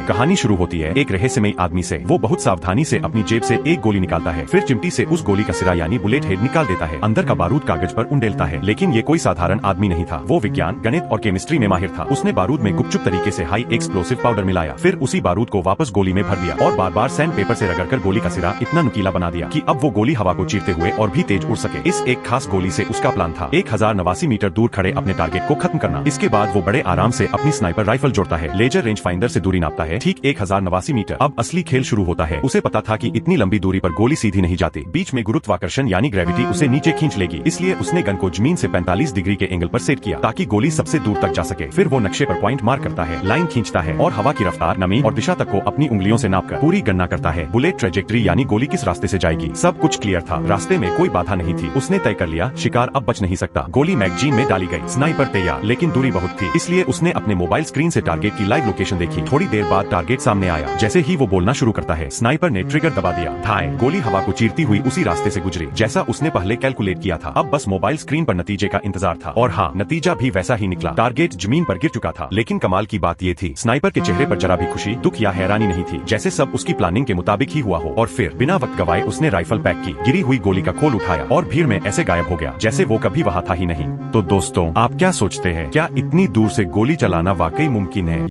कहानी शुरू होती है एक रहस्यमयी आदमी से। वो बहुत सावधानी से अपनी जेब से एक गोली निकालता है, फिर चिमटी से उस गोली का सिरा यानी बुलेट हेड निकाल देता है। अंदर का बारूद कागज पर उंडेलता है, लेकिन ये कोई साधारण आदमी नहीं था। वो विज्ञान, गणित और केमिस्ट्री में माहिर था। उसने बारूद में गुपचुप तरीके से हाई एक्सप्लोसिव पाउडर मिलाया, फिर उसी बारूद को वापस गोली में भर दिया और बार बार सैंड पेपर से रगड़कर गोली का सिरा इतना नुकीला बना दिया कि अब वो गोली हवा को चीरते हुए और भी तेज उड़ सके। इस एक खास गोली से उसका प्लान था 1089 मीटर दूर खड़े अपने टारगेट को खत्म करना। इसके बाद वो बड़े आराम से अपनी स्नाइपर राइफल जोड़ता है, लेजर रेंज फाइंडर से दूरी नापता है, ठीक 1089 मीटर। अब असली खेल शुरू होता है। उसे पता था कि इतनी लंबी दूरी पर गोली सीधी नहीं जाती, बीच में गुरुत्वाकर्षण यानी ग्रेविटी उसे नीचे खींच लेगी। इसलिए उसने गन को जमीन से 45 डिग्री के एंगल पर सेट किया ताकि गोली सबसे दूर तक जा सके। फिर वो नक्शे पर पॉइंट मार्क करता है, लाइन खींचता है और हवा की रफ्तार, नमी और दिशा तक को अपनी उंगलियों से नापकर पूरी गणना करता है। बुलेट ट्रेजेक्ट्री यानी गोली किस रास्ते से जाएगी, सब कुछ क्लियर था। रास्ते में कोई बाधा नहीं थी। उसने तय कर लिया शिकार अब बच नहीं सकता। गोली मैगजीन में डाली गई, स्नाइपर तैयार, लेकिन दूरी बहुत थी, इसलिए उसने अपने मोबाइल स्क्रीन से टारगेट की लाइव लोकेशन देखी। थोड़ी देर बाद टारगेट सामने आया। जैसे ही वो बोलना शुरू करता है, स्नाइपर ने ट्रिगर दबा दिया। धाए, गोली हवा को चीरती हुई उसी रास्ते से गुजरी जैसा उसने पहले कैलकुलेट किया था। अब बस मोबाइल स्क्रीन पर नतीजे का इंतजार था, और हाँ, नतीजा भी वैसा ही निकला। टारगेट जमीन पर गिर चुका था, लेकिन कमाल की बात ये थी, स्नाइपर के चेहरे पर जरा भी खुशी, दुख या हैरानी नहीं थी, जैसे सब उसकी प्लानिंग के मुताबिक ही हुआ हो। और फिर बिना वक्त गवाए उसने राइफल पैक की, गिरी हुई गोली का खोल उठाया और भीड़ में ऐसे गायब हो गया जैसे वो कभी वहाँ था ही नहीं। तो दोस्तों, आप क्या सोचते हैं, क्या इतनी दूर से गोली चलाना वाकई मुमकिन है?